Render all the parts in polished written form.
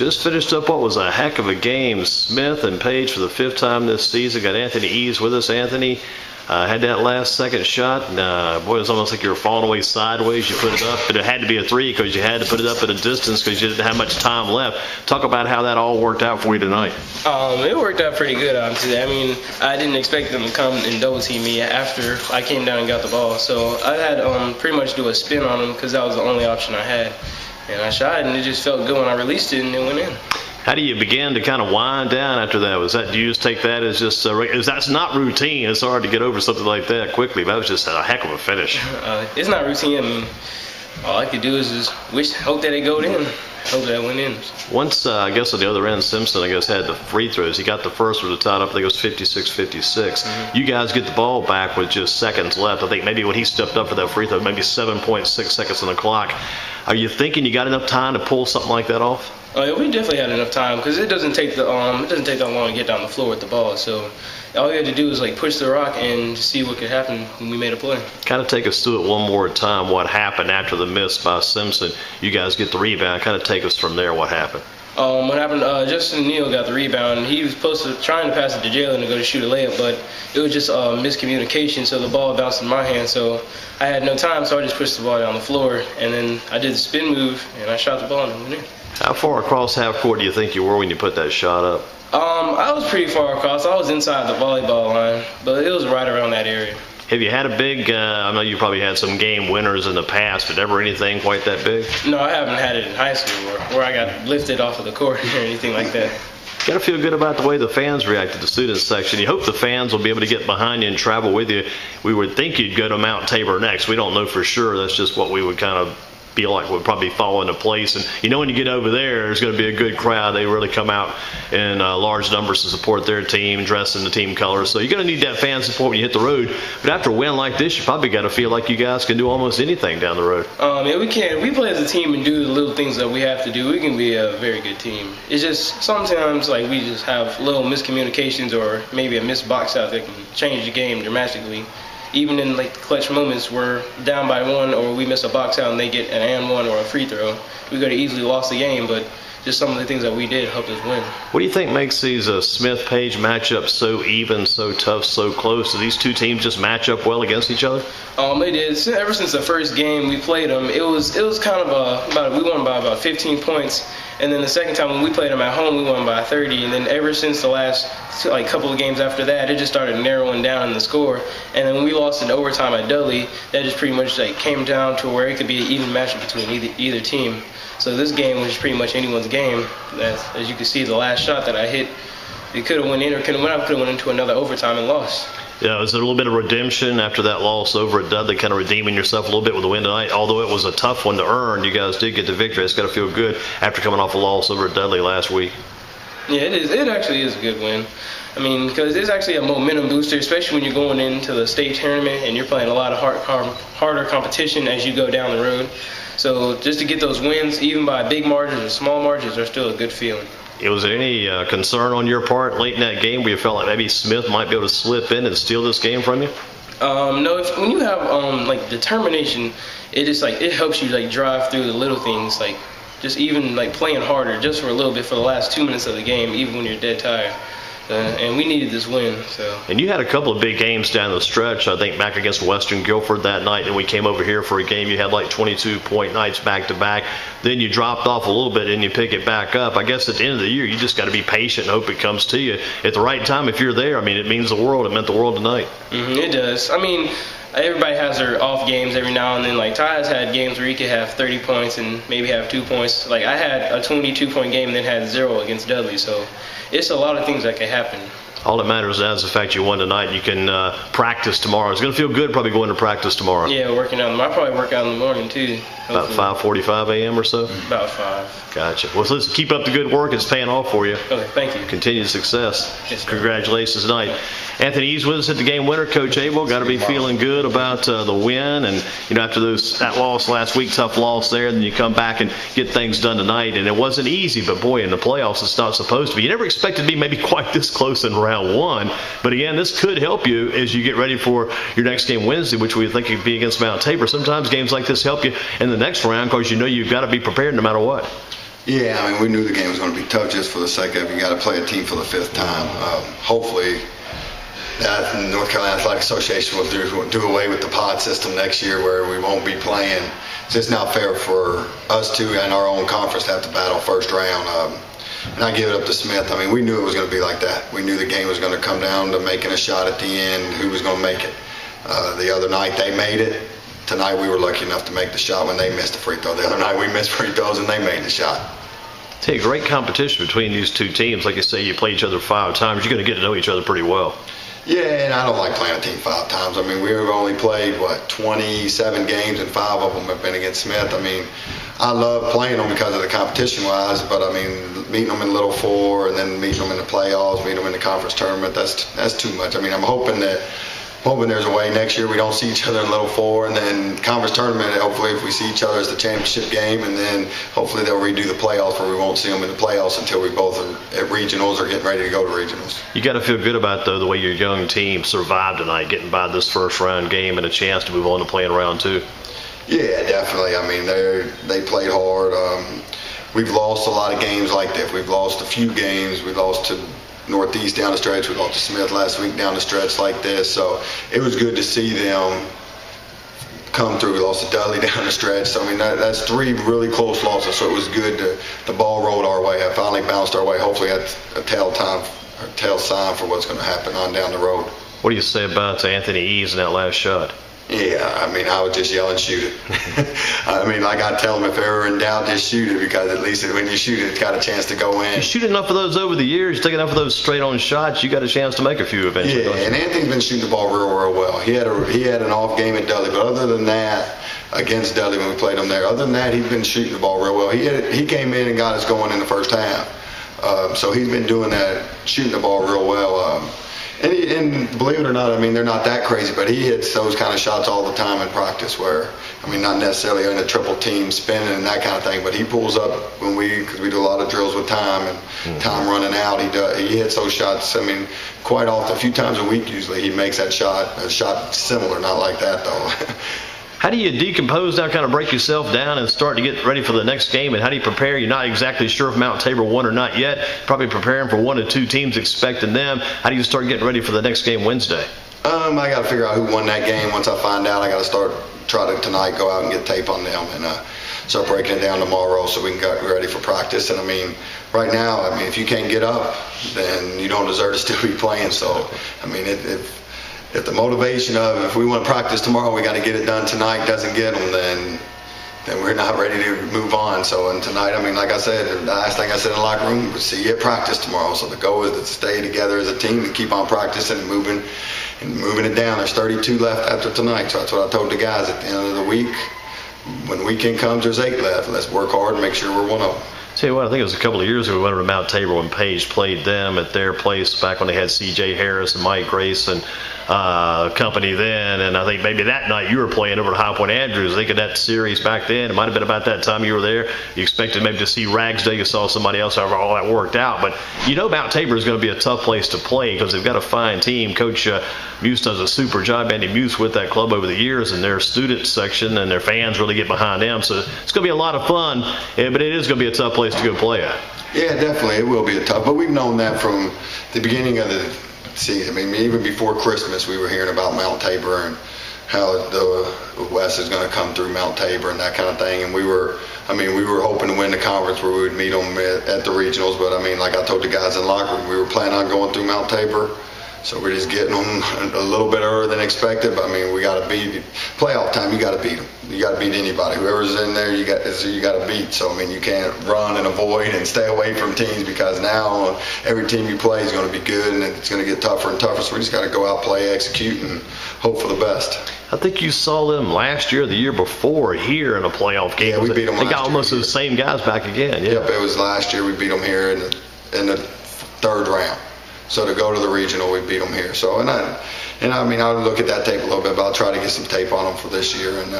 Just finished up what was a heck of a game. Smith and Page for the 5th time this season. Got Anthony Eaves with us. Anthony had that last second shot. Boy, it was almost like you were falling away sideways. You put it up, but it had to be a 3 because you had to put it up at a distance because you didn't have much time left. Talk about how that all worked out for you tonight. It worked out pretty good, honestly. I mean, I didn't expect them to come and double team me after I came down and got the ball. So I had pretty much do a spin on them because that was the only option I had. And I shot, and it just felt good when I released it, and it went in. How do you begin to kind of wind down after that? Do you just take that as just that's not routine? It's hard to get over something like that quickly. But that was just a heck of a finish. It's not routine. I mean, all I could do is just hope that it go in. Hope that it went in. Once, I guess, on the other end, Simpson, I guess, had the free throws. He got the first one to tie up. I think it was 56-56. You guys get the ball back with just seconds left. I think maybe when he stepped up for that free throw, maybe 7.6 seconds on the clock. Are you thinking you got enough time to pull something like that off? Yeah, we definitely had enough time because it doesn't take that long to get down the floor with the ball. So all you had to do is push the rock and see what could happen when we made a play. Kind of take us through it one more time. What happened after the miss by Simpson? You guys get the rebound. Kind of take us from there. What happened? What happened? Justin Neal got the rebound. He was trying to pass it to Jalen to go to shoot a layup, but it was just miscommunication. So the ball bounced in my hand. So I had no time. So I just pushed the ball down the floor, and then I did the spin move and I shot the ball and it went in. How far across half court do you think you were when you put that shot up? I was pretty far across. I was inside the volleyball line, but it was right around that area. Have you had a big, I know you probably had some game winners in the past, but ever anything quite that big? No, I haven't had it in high school where I got lifted off of the court or anything like that. Got to feel good about the way the fans reacted, the students section. You hope the fans will be able to get behind you and travel with you. We would think you'd go to Mount Tabor next. We don't know for sure. That's just what we would kind of feel like would probably fall into place. And when you get over there's going to be a good crowd. They really come out in large numbers to support their team, dressed in the team colors. So you're going to need that fan support when you hit the road. But after a win like this, you probably got to feel like you guys can do almost anything down the road. Yeah, we can. We play as a team and do the little things that we have to do. We can be a very good team. It's just sometimes we just have little miscommunications or maybe a missed box out that can change the game dramatically. Even in clutch moments, we're down by 1 or we miss a box out and they get an and 1 or a free throw. We could have easily lost the game, but just some of the things that we did helped us win. What do you think makes these Smith-Page matchups so even, so tough, so close? Do these two teams just match up well against each other? They did. Ever since the first game we played them, it was kind of we won by about 15 points. And then the second time when we played them at home, we won by 30. And then ever since the last couple of games after that, it just started narrowing down in the score. And then when we lost in overtime at Dudley, that just pretty much came down to where it could be an even matchup between either team. So this game was pretty much anyone's game. As you can see, the last shot that I hit, it could have went in or could have went into another overtime and lost. Yeah, was there a little bit of redemption after that loss over at Dudley, kind of redeeming yourself a little bit with the win tonight? Although it was a tough one to earn, you guys did get the victory. It's got to feel good after coming off a loss over at Dudley last week. Yeah, it is. It actually is a good win. I mean, because it's actually a momentum booster, especially when you're going into the state tournament and you're playing a lot of harder competition as you go down the road. So just to get those wins, even by big margins or small margins, are still a good feeling. Was there any concern on your part late in that game where you felt like maybe Smith might be able to slip in and steal this game from you? No. When you have determination, it just it helps you drive through the little things, just even playing harder just for a little bit for the last 2 minutes of the game, even when you're dead tired. And we needed this win. And you had a couple of big games down the stretch, I think, back against Western Guilford that night. And we came over here for a game. You had 22-point nights back-to-back. Then you dropped off a little bit and you pick it back up. I guess at the end of the year, you just got to be patient and hope it comes to you at the right time. If you're there, I mean, it means the world. It meant the world tonight. It does. I mean, everybody has their off games every now and then. Ty has had games where he could have 30 points and maybe have 2 points. I had a 22-point game and then had 0 against Dudley. So it's a lot of things that can happen. All that matters now is the fact you won tonight. You can practice tomorrow. It's going to feel good probably going to practice tomorrow. Yeah, working out. I'll probably work out in the morning too. Hopefully. About 5:45 a.m. or so? About 5. Gotcha. Well, let's keep up the good work. It's paying off for you. Okay, thank you. Continued success. Yes, sir. Congratulations tonight. Anthony Eaves with us at the game winner. Coach Abell, got to be feeling good about the win. And, after that loss last week, tough loss there, then you come back and get things done tonight. And it wasn't easy, but boy, in the playoffs, it's not supposed to be. You never expected to be maybe quite this close in round 1. But again, this could help you as you get ready for your next game Wednesday, which we think could be against Mount Tabor. Sometimes games like this help you in the next round because you've got to be prepared no matter what. Yeah, I mean, we knew the game was going to be tough just for the sake of you got to play a team for the 5th time. Hopefully, that the North Carolina Athletic Association will do away with the pod system next year where we won't be playing. It's just not fair for us two and our own conference to have to battle first round. And I give it up to Smith. I mean, we knew it was going to be like that. We knew the game was going to come down to making a shot at the end, who was going to make it. The other night they made it. Tonight we were lucky enough to make the shot when they missed the free throw. The other night we missed free throws and they made the shot. It's a great competition between these two teams. Like you say, you play each other 5 times. You're going to get to know each other pretty well. Yeah, and I don't like playing a team 5 times. I mean, we've only played, 27 games, and 5 of them have been against Smith. I mean, I love playing them because of the competition-wise, but, I mean, meeting them in Little 4 and then meeting them in the playoffs, meeting them in the conference tournament, that's too much. I mean, I'm hoping there's a way next year we don't see each other in Little 4, and then conference tournament, hopefully if we see each other as the championship game, and then hopefully they'll redo the playoffs where we won't see them in the playoffs until we both are at regionals or getting ready to go to regionals. You got to feel good about, though, the way your young team survived tonight, getting by this first round game and a chance to move on to playing round 2. Yeah, definitely. I mean, they played hard. We've lost a lot of games like that. We've lost a few games. We lost to Northeast down the stretch. We lost to Smith last week down the stretch like this. So it was good to see them come through. We lost to Dudley down the stretch. So, I mean, that's 3 really close losses. So it was good. The ball rolled our way. I finally bounced our way. Hopefully that's a tell sign for what's going to happen on down the road. What do you say about Anthony Eaves in that last shot? Yeah, I mean, I would just yell and shoot it. I mean, like I tell them, if ever in doubt, just shoot it, because at least when you shoot it, it's got a chance to go in. You shoot enough of those over the years, you take enough of those straight-on shots, you got a chance to make a few eventually. Yeah, and Anthony's been shooting the ball real well. He had an off game at Dudley, but other than that, against Dudley when we played him there, other than that, he's been shooting the ball real well. He came in and got us going in the first half. So he's been doing that, shooting the ball real well. And believe it or not, I mean, they're not that crazy, but he hits those kind of shots all the time in practice where, I mean, not necessarily in a triple team spinning and that kind of thing, but he pulls up because we do a lot of drills with time and time running out. He hits those shots, I mean, quite often, a few times a week usually. He makes a shot similar, not like that though. How do you decompose now, kind of break yourself down and start to get ready for the next game? And how do you prepare? You're not exactly sure if Mount Tabor won or not yet. Probably preparing for 1 or 2 teams, expecting them. How do you start getting ready for the next game Wednesday? I got to figure out who won that game. Once I find out, I got to try to tonight go out and get tape on them and start breaking it down tomorrow so we can get ready for practice. And I mean, right now, I mean, if you can't get up, then you don't deserve to still be playing. So, I mean, if the motivation of if we want to practice tomorrow, we got to get it done tonight, doesn't get them, then we're not ready to move on. So, and tonight, I mean, like I said, the last thing I said in the locker room was see you at practice tomorrow. So the goal is to stay together as a team and keep on practicing and moving it down. There's 32 left after tonight. So that's what I told the guys at the end of the week. When the weekend comes, there's 8 left. Let's work hard and make sure we're one of them. Tell you what, I think it was a couple of years ago we went over to Mount Tabor when Page played them at their place back when they had C.J. Harris and Mike Grace and company then. And I think maybe that night you were playing over at High Point Andrews. I think of that series back then. It might have been about that time you were there. You expected maybe to see Ragsdale. You saw somebody else, however all that worked out. But you know Mount Tabor is going to be a tough place to play because they've got a fine team. Coach Muse does a super job, Andy Muse, with that club over the years, and their student section and their fans really get behind them. So it's going to be a lot of fun, but it is going to be a tough place to go play at. Yeah, definitely. It will be a tough, but we've known that from the beginning of the season. I mean, even before Christmas, we were hearing about Mount Tabor and how the West is going to come through Mount Tabor and that kind of thing. And we were hoping to win the conference where we would meet them at the regionals. But I mean, like I told the guys in the locker room, we were planning on going through Mount Tabor. So we're just getting them a little bit earlier than expected. But I mean, we got to beat playoff time. You got to beat them. You got to beat anybody. Whoever's in there, you got to beat. So I mean, you can't run and avoid and stay away from teams because now every team you play is going to be good and it's going to get tougher and tougher. So we just got to go out, play, execute, and hope for the best. I think you saw them last year, the year before, here in a playoff game. Yeah, we beat them last year. They got almost those same guys back again. Yeah. Yep, it was last year. We beat them here in the 3rd round. So to go to the regional, we beat them here. So and I mean, I would look at that tape a little bit, but I'll try to get some tape on them for this year and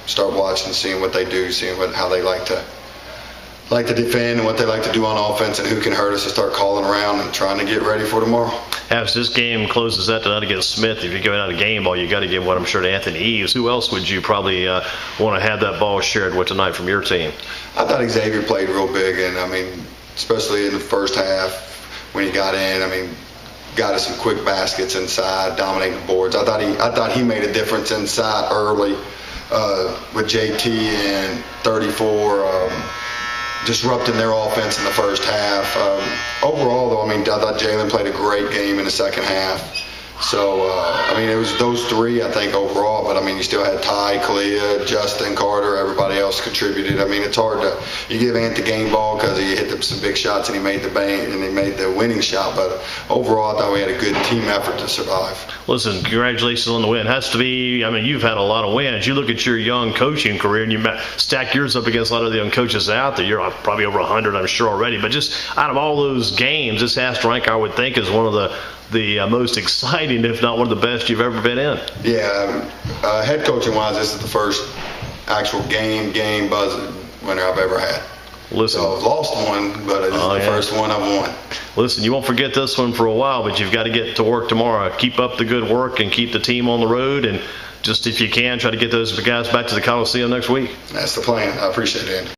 start watching, seeing what they do, seeing how they like to like to defend and what they like to do on offense and who can hurt us to start calling around and trying to get ready for tomorrow. As this game closes out tonight against Smith, if you're giving out a game ball, you got to give what I'm sure to Anthony Eaves. Who else would you probably want to have that ball shared with tonight from your team? I thought Xavier played real big, and I mean, especially in the first half when he got in. I mean, got us some quick baskets inside, dominating the boards. I thought he made a difference inside early with JT and 34. Disrupting their offense in the first half. Overall, though, I mean, I thought Jalen played a great game in the second half. So, I mean, it was those three, I think, overall. But, I mean, you still had Ty, Kalia, Justin, Carter. Everybody else contributed. I mean, it's hard to – you give Ant the game ball because he hit some big shots and he made the winning shot. But overall, I thought we had a good team effort to survive. Listen, congratulations on the win. It has to be – I mean, you've had a lot of wins. You look at your young coaching career and you stack yours up against a lot of the young coaches out there. You're probably over 100, I'm sure, already. But just out of all those games, this has to rank, I would think, as one of the most exciting, if not one of the best you've ever been in. Yeah, head coaching wise, this is the first actual game buzzer winner I've ever had. Listen, so I've lost one, but this is the first one I've won. Listen, you won't forget this one for a while, but you've got to get to work tomorrow. Keep up the good work and keep the team on the road, and just if you can, try to get those guys back to the Coliseum next week. That's the plan. I appreciate it, Andy.